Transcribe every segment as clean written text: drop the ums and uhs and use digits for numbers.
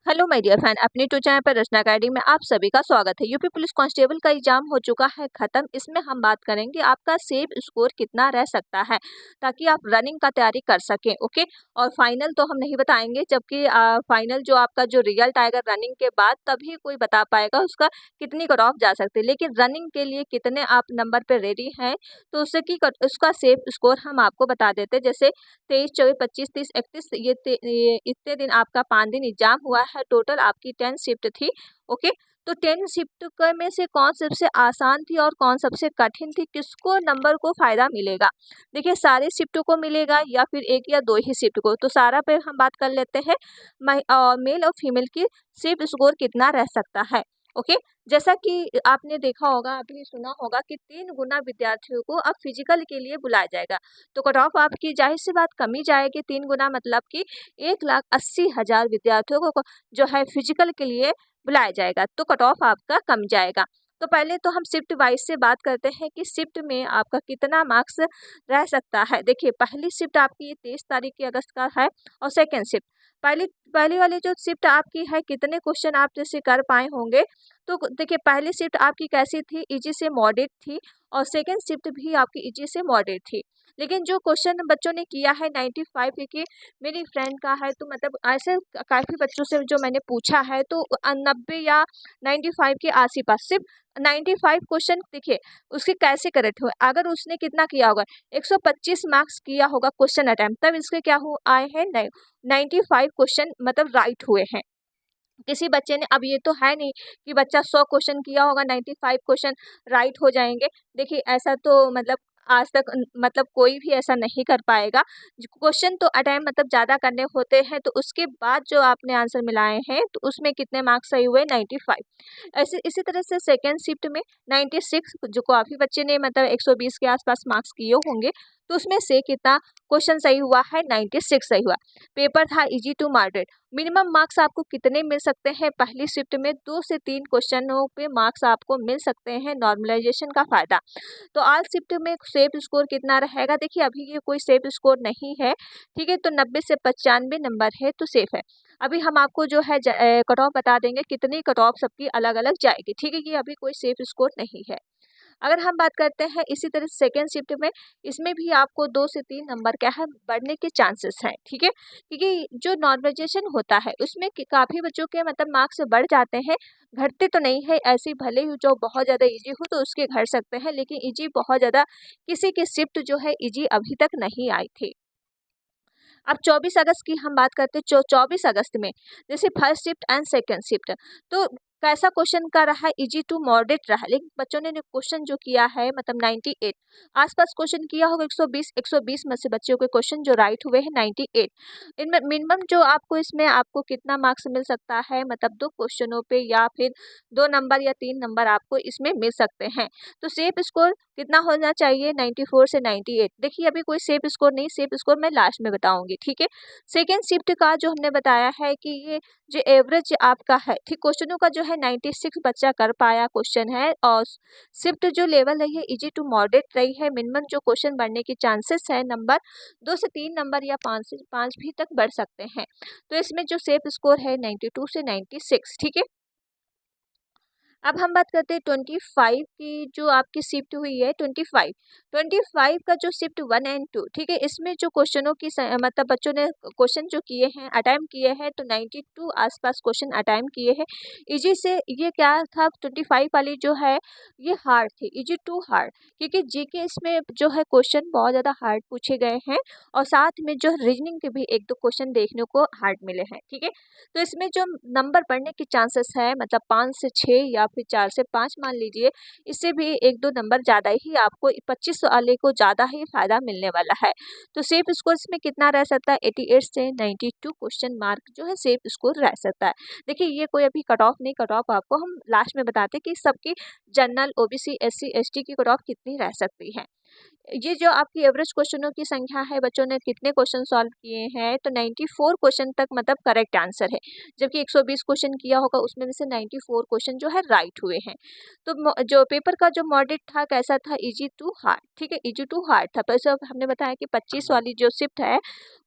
Hello my dear fan, अपनी to channel पर रचना academy में आप सभी का स्वागत है। यूपी पुलिस कांस्टेबल का एग्जाम हो चुका है खत्म। इसमें हम बात करेंगे आपका सेफ स्कोर कितना रह सकता है ताकि आप रनिंग का तैयारी कर सकें। ओके, और फाइनल तो हम नहीं बताएंगे, जबकि फाइनल जो आपका जो रिजल्ट आएगा रनिंग के बाद तभी कोई बता पाएगा उसका कितनी कट ऑफ जा सकती है। लेकिन रनिंग के लिए कितने आप नंबर पर रेडी हैं तो उससे की उसका सेफ स्कोर हम आपको बता देते हैं। जैसे 23, 24, 25, 30, 31 ये इतने दिन आपका 5 दिन एग्जाम हुआ है। टोटल आपकी 10 शिफ्ट थी। ओके, तो 10 शिफ्ट में से कौन सबसे आसान थी और कौन सबसे कठिन थी, किसको नंबर को फायदा मिलेगा? देखिए, सारे शिफ्टों को मिलेगा या फिर एक या दो ही शिफ्ट को। तो सारा पे हम बात कर लेते हैं। मेल और फीमेल की शिफ्ट स्कोर कितना रह सकता है। ओके, जैसा कि आपने देखा होगा, अभी सुना होगा कि 3 गुना विद्यार्थियों को अब फिजिकल के लिए बुलाया जाएगा। तो कट ऑफ आपकी जाहिर सी बात कमी जाएगी। 3 गुना मतलब कि 1,80,000 विद्यार्थियों को जो है फिजिकल के लिए बुलाया जाएगा, तो कट ऑफ आपका कम जाएगा। तो पहले तो हम शिफ्ट वाइज से बात करते हैं कि शिफ्ट में आपका कितना मार्क्स रह सकता है। देखिए, पहली शिफ्ट आपकी ये 23 तारीख की अगस्त का है और सेकेंड शिफ्ट पहली पहली वाली जो शिफ्ट आपकी है, कितने क्वेश्चन आप जैसे कर पाए होंगे। तो देखिए, पहली शिफ्ट आपकी कैसी थी, इजी से मॉडरेट थी, और सेकेंड शिफ्ट भी आपकी इजी से मॉडरेट थी। लेकिन जो क्वेश्चन बच्चों ने किया है 95, क्योंकि मेरी फ्रेंड का है, तो मतलब ऐसे काफ़ी बच्चों से जो मैंने पूछा है तो 90 या 95 के आस ही पास, सिर्फ 95 क्वेश्चन। देखिए, उसके कैसे करेक्ट हुए, अगर उसने कितना किया होगा, 125 मार्क्स किया होगा क्वेश्चन अटैम्प्ट, तब इसके क्या हो आए हैं 95 क्वेश्चन मतलब राइट हुए हैं। किसी बच्चे ने, अब ये तो है नहीं कि बच्चा 100 क्वेश्चन किया होगा 95 क्वेश्चन राइट हो जाएंगे। देखिए, ऐसा तो मतलब आज तक मतलब कोई भी ऐसा नहीं कर पाएगा। क्वेश्चन तो अटेम्प्ट मतलब ज़्यादा करने होते हैं, तो उसके बाद जो आपने आंसर मिलाए हैं तो उसमें कितने मार्क्स सही हुए, 95। ऐसे इसी तरह से सेकेंड शिफ्ट में 96, जो काफ़ी बच्चे ने मतलब 120 के आसपास मार्क्स किए होंगे, तो उसमें से कितना क्वेश्चन सही हुआ है, 96 सही हुआ। पेपर था easy to moderate. Minimum marks आपको कितने मिल सकते हैं पहली शिफ्ट में, 2 से 3 क्वेश्चनों पे मार्क्स आपको मिल सकते हैं, नॉर्मलाइजेशन का फायदा। तो आज शिफ्ट में सेफ स्कोर कितना रहेगा? देखिए, अभी ये कोई सेफ स्कोर नहीं है, ठीक है, तो 90 से 95 नंबर है तो सेफ है। अभी हम आपको जो है कट ऑफ बता देंगे, कितनी कट ऑफ सबकी अलग अलग जाएगी, ठीक है, ये अभी कोई सेफ स्कोर नहीं है। अगर हम बात करते हैं इसी तरह सेकेंड शिफ्ट में, इसमें भी आपको 2 से 3 नंबर क्या है बढ़ने के चांसेस हैं, ठीक है, क्योंकि जो नॉर्मलाइजेशन होता है उसमें काफ़ी बच्चों के मतलब मार्क्स बढ़ जाते हैं, घटते तो नहीं है। ऐसी भले ही जो बहुत ज़्यादा इजी हो तो उसके घट सकते हैं, लेकिन इजी बहुत ज़्यादा किसी की शिफ्ट जो है इजी अभी तक नहीं आई थी। अब 24 अगस्त की हम बात करते हैं। 24 अगस्त में जैसे first shift and second shift, तो कैसा क्वेश्चन का रहा है, इजी टू मॉडरेट रहा, लेकिन बच्चों ने क्वेश्चन जो किया है मतलब 98 आसपास क्वेश्चन किया होगा। 120 में से बच्चों के क्वेश्चन जो राइट हुए हैं 98। इनमें मिनिमम जो आपको इसमें आपको कितना मार्क्स मिल सकता है, मतलब 2 क्वेश्चनों पे या फिर 2 नंबर या 3 नंबर आपको इसमें मिल सकते हैं। तो सेफ स्कोर कितना होना चाहिए, 94 से 98। देखिए, अभी कोई सेफ स्कोर नहीं, सेफ स्कोर मैं लास्ट में बताऊंगी, ठीक है। सेकेंड शिफ्ट का जो हमने बताया है कि ये जो एवरेज आपका है, ठीक, क्वेश्चनों का जो है 96 बच्चा कर पाया क्वेश्चन है, और शिफ्ट जो लेवल रही है इजी टू मॉडरेट रही है। मिनिमम जो क्वेश्चन बढ़ने की चांसेस है नंबर 2 से 3 नंबर या 5 से 5 भी तक बढ़ सकते हैं। तो इसमें जो सेफ स्कोर है 92 से 96, ठीक है। अब हम बात करते हैं 25 की, जो आपकी शिफ्ट हुई है 25 का जो शिफ्ट 1 एंड 2, ठीक है, इसमें जो क्वेश्चनों की मतलब बच्चों ने क्वेश्चन जो किए हैं अटैम्प्ट किए हैं, तो 92 आसपास क्वेश्चन अटैम्प्ट किए हैं इजी से। ये क्या था, 25 वाली जो है ये हार्ड थी, इजी टू हार्ड, क्योंकि जीके इसमें जो है क्वेश्चन बहुत ज़्यादा हार्ड पूछे गए हैं, और साथ में जो रीजनिंग के भी 1-2 क्वेश्चन देखने को हार्ड मिले हैं, ठीक है। तो इसमें जो नंबर बढ़ने के चांसेस है मतलब 5 से 6 या फिर 4 से 5 मान लीजिए, इससे भी 1-2 नंबर ज़्यादा ही आपको 25 वाले को ज़्यादा ही फायदा मिलने वाला है। तो सेफ स्कोर में कितना रह सकता है, 88 से 92 क्वेश्चन मार्क जो है सेफ स्कोर रह सकता है। देखिए, ये कोई अभी कट ऑफ नहीं, कट ऑफ आपको हम लास्ट में बताते हैं कि सबकी जनरल, ओबीसी, एससी, एसटी की कट ऑफ कितनी रह सकती है। ये जो आपकी एवरेज क्वेश्चनों की संख्या है, बच्चों ने कितने क्वेश्चन सॉल्व किए हैं, तो 94 क्वेश्चन तक मतलब करेक्ट आंसर है, जबकि 120 क्वेश्चन किया होगा उसमें में से 94 क्वेश्चन जो है राइट हुए हैं। तो जो पेपर का जो मॉडल था कैसा था, इजी टू हार्ड, ठीक है, इजी टू हार्ड था। पर हमने बताया कि 25 वाली जो शिफ्ट है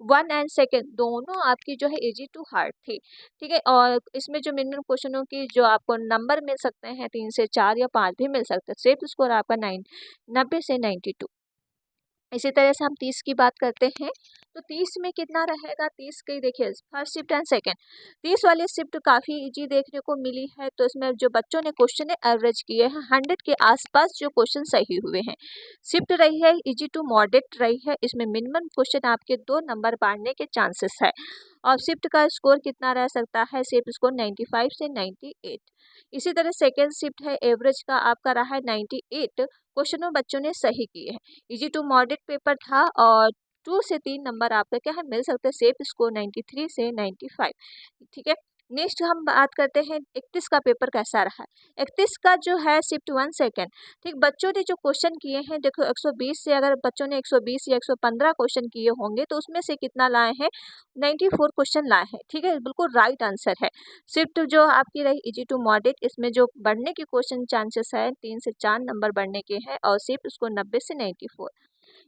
1 एंड सेकेंड दोनों आपकी जो है इजी टू हार्ड थी, ठीक है। और इसमें जो मिनिमम क्वेश्चनों की जो आपको नंबर मिल सकते हैं 3 से 4 या 5 भी मिल सकते हैं। सेफ स्कोर आपका 90 से 92। इसी तरह से हम 30 की बात करते हैं, तो 30 में कितना रहेगा, 30 की देखिए फर्स्ट शिफ्ट एंड सेकंड, 30 वाली शिफ्ट काफ़ी इजी देखने को मिली है। तो इसमें जो बच्चों ने क्वेश्चन एवरेज किए हैं 100 के आसपास जो क्वेश्चन सही हुए हैं। शिफ्ट रही है इजी टू मॉडरेट रही है, इसमें मिनिमम क्वेश्चन आपके 2 नंबर बढ़ने के चांसेस है। और शिफ्ट का स्कोर कितना रह सकता है, सेफ स्कोर 95 से 98। इसी तरह सेकेंड शिफ्ट है, एवरेज का आपका रहा है 98, क्वेश्चनों बच्चों ने सही किए हैं। इजी टू मॉडरेट पेपर था और 2 से 3 नंबर आपका क्या है मिल सकते हैं, सेफ स्कोर 93 से 95, ठीक है। नेक्स्ट हम बात करते हैं 31 का पेपर कैसा रहा। 31 का जो है शिफ्ट 1 सेकेंड, ठीक, बच्चों ने जो क्वेश्चन किए हैं देखो 120 से अगर बच्चों ने 120 या 115 क्वेश्चन किए होंगे तो उसमें से कितना लाए हैं, 94 क्वेश्चन लाए हैं, ठीक है, बिल्कुल राइट आंसर है। शिफ्ट जो आपकी रही इजी टू मॉडरेट, इसमें जो बढ़ने के क्वेश्चन चांसेस है 3 से 4 नंबर बढ़ने के हैं और शिफ्ट उसको 90 से 94।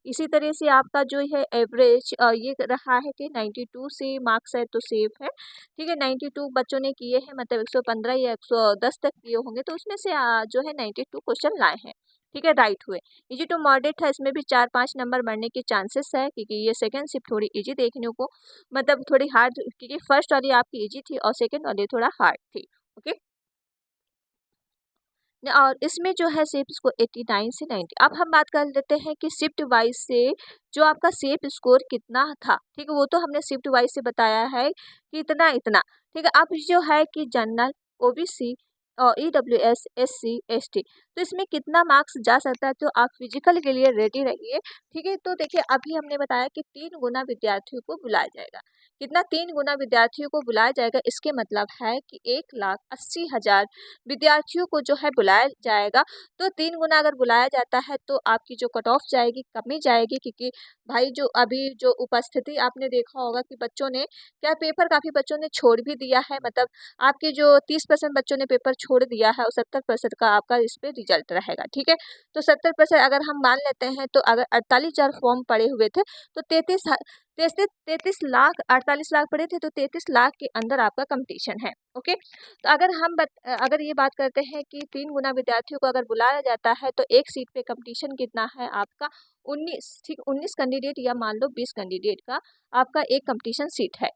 इसी तरह से आपका जो है एवरेज ये रहा है कि 92 से मार्क्स है तो सेफ है, ठीक है। 92 बच्चों ने किए हैं, मतलब 115 या 110 तक किए होंगे तो उसमें से जो है 92 क्वेश्चन लाए हैं, ठीक है, राइट हुए। इजी टू मॉडरेट है, इसमें भी 4-5 नंबर बढ़ने के चांसेस है, क्योंकि ये सेकंड शिफ्ट थोड़ी इजी देखने को, मतलब थोड़ी हार्ड, क्योंकि फर्स्ट वाली आपकी इजी थी और सेकंड वाली थोड़ा हार्ड थी, ओके। और इसमें जो है सेफ स्कोर 89 से 90। अब हम बात कर लेते हैं कि शिफ्ट वाइज से जो आपका सेफ स्कोर कितना था, ठीक है, वो तो हमने शिफ्ट वाइज से बताया है कि इतना इतना, ठीक है। अब जो है कि जनरल, ओबीसी और ईडब्ल्यूएस, एससी, एसटी, तो इसमें कितना मार्क्स जा सकता है, तो आप फिजिकल के लिए रेडी रहिए, ठीक है। तो देखिए अभी हमने बताया कि 3 गुना विद्यार्थियों को बुलाया जाएगा, कितना 3 गुना विद्यार्थियों को बुलाया जाएगा, इसके मतलब है कि 1,80,000 विद्यार्थियों को जो है बुलाया जाएगा। तो 3 गुना अगर बुलाया जाता है तो आपकी जो कट ऑफ जाएगी कमी जाएगी, क्योंकि भाई जो अभी जो उपस्थिति आपने देखा होगा कि बच्चों ने क्या पेपर काफ़ी बच्चों ने छोड़ भी दिया है, मतलब आपके जो 30% बच्चों ने पेपर छोड़ दिया है और 70% का आपका इस पे रिजल्ट रहेगा, ठीक है। तो 70% अगर हम मान लेते हैं तो अगर 48,000 फॉर्म पड़े हुए थे तो 33 लाख 48 लाख पड़े थे, तो 33 लाख के अंदर आपका कंपटीशन है, ओके। तो अगर ये बात करते हैं कि 3 गुना विद्यार्थियों को अगर बुलाया जाता है तो एक सीट पे कंपटीशन कितना है आपका 19, ठीक, 19 कैंडिडेट या मान लो 20 कैंडिडेट का आपका एक कंपटीशन सीट है।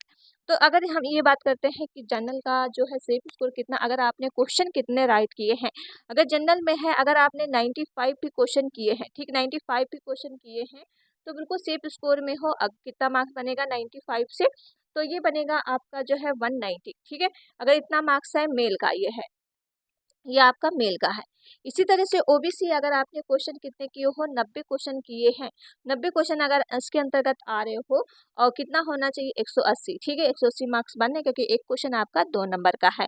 तो अगर हम ये बात करते हैं कि जनरल का जो है सेफ स्कोर कितना, अगर आपने क्वेश्चन कितने राइट किए हैं, अगर जनरल में है अगर आपने 95 भी क्वेश्चन किए हैं, ठीक, 95 भी क्वेश्चन किए हैं तो बिल्कुल सेफ स्कोर में हो। अब कितना मार्क्स बनेगा 95 से, तो ये बनेगा आपका जो है 190, ठीक है। अगर इतना मार्क्स है मेल का, ये आपका मेल का है। इसी तरह से ओबीसी अगर आपने क्वेश्चन कितने किए हो, 90 क्वेश्चन किए हैं, 90 क्वेश्चन अगर इसके अंतर्गत आ रहे हो और कितना होना चाहिए 180, ठीक है, 180 मार्क्स बनने, क्योंकि एक क्वेश्चन आपका 2 नंबर का है,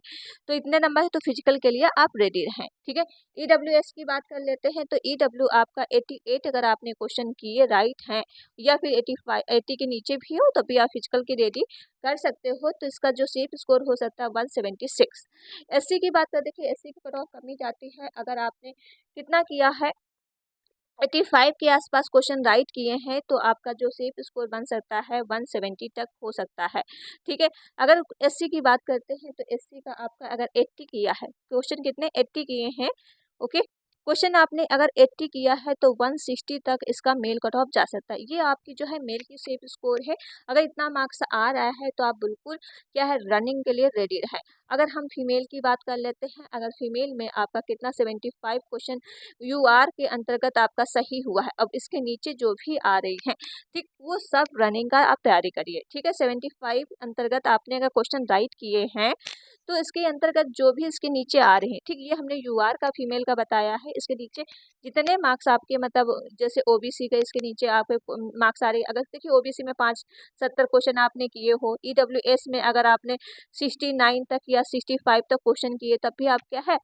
तो इतने नंबर है तो फिजिकल के लिए आप रेडी रहें, ठीक है। ईडब्ल्यूएस की बात कर लेते हैं, तो ईडब्ल्यू आपका 88 अगर आपने क्वेश्चन किए राइट हैं या फिर 85 80 के नीचे भी हो तभी आप फिजिकल की रेडी कर सकते हो, तो इसका जो सेफ स्कोर हो सकता है 176। एससी की बात कर, देखिए एससी की कट ऑफ कमी जाती है, अगर आपने कितना किया है 85 के आसपास क्वेश्चन राइट किए हैं तो आपका जो सेफ स्कोर बन सकता है 170 तक हो सकता है, ठीक है। अगर एससी की बात करते हैं तो एससी का आपका अगर 80 किया है, क्वेश्चन कितने 80 किए हैं, ओके, क्वेश्चन आपने अगर 80 किया है तो 160 तक इसका मेल कट ऑफ जा सकता है। ये आपकी जो है मेल की सेफ स्कोर है। अगर इतना मार्क्स आ रहा है तो आप बिल्कुल क्या है रनिंग के लिए रेडी रहें। अगर हम फीमेल की बात कर लेते हैं, अगर फीमेल में आपका कितना 75 क्वेश्चन यूआर के अंतर्गत आपका सही हुआ है, अब इसके नीचे जो भी आ रही हैं, ठीक, वो सब रनिंग का आप तैयारी करिए, ठीक है। 75 अंतर्गत आपने अगर क्वेश्चन राइट किए हैं तो इसके अंतर्गत जो भी इसके नीचे आ रहे हैं, ठीक, ये हमने यूआर का फीमेल का बताया है। इसके नीचे जितने मार्क्स आपके मतलब जैसे ओबीसी का इसके नीचे आपके मार्क्स आ रहे हैं, अगर देखिए ओबीसी में 70 क्वेश्चन आपने किए हो, ईडब्ल्यूएस में अगर आपने 69 तक या 65 तक क्वेश्चन किए तब भी आप क्या है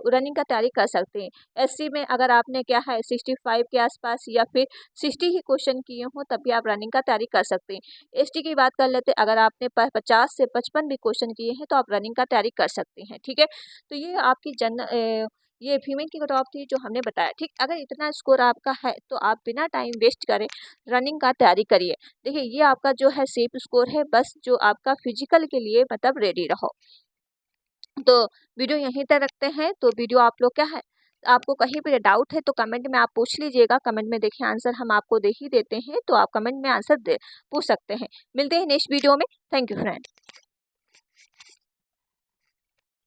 रनिंग का तैयारी कर सकते हैं। एससी में अगर आपने क्या है 65 के आसपास या फिर 60 ही क्वेश्चन किए हो तब भी आप रनिंग का तैयारी कर सकते हैं। एसटी की बात कर लेते हैं, अगर आपने 50 से 55 भी क्वेश्चन किए हैं तो आप रनिंग का तैयारी कर सकते हैं। ठीक है, तो ये आपकी ये फीमेल की कट ऑफ थी जो हमने बताया। ठीक, अगर इतना स्कोर आपका है तो आप बिना टाइम वेस्ट करे रनिंग का तैयारी करिए। देखिए ये आपका जो है सेफ स्कोर है, बस जो आपका फिजिकल के लिए मतलब रेडी रहो। तो वीडियो यहीं तक रखते हैं। तो वीडियो आप लोग क्या है, आपको कहीं भी डाउट है तो कमेंट में आप पूछ लीजिएगा। कमेंट में देखिए आंसर हम आपको दे ही देते हैं, तो आप कमेंट में आंसर दे पूछ सकते हैं। मिलते हैं नेक्स्ट वीडियो में। Thank you friend.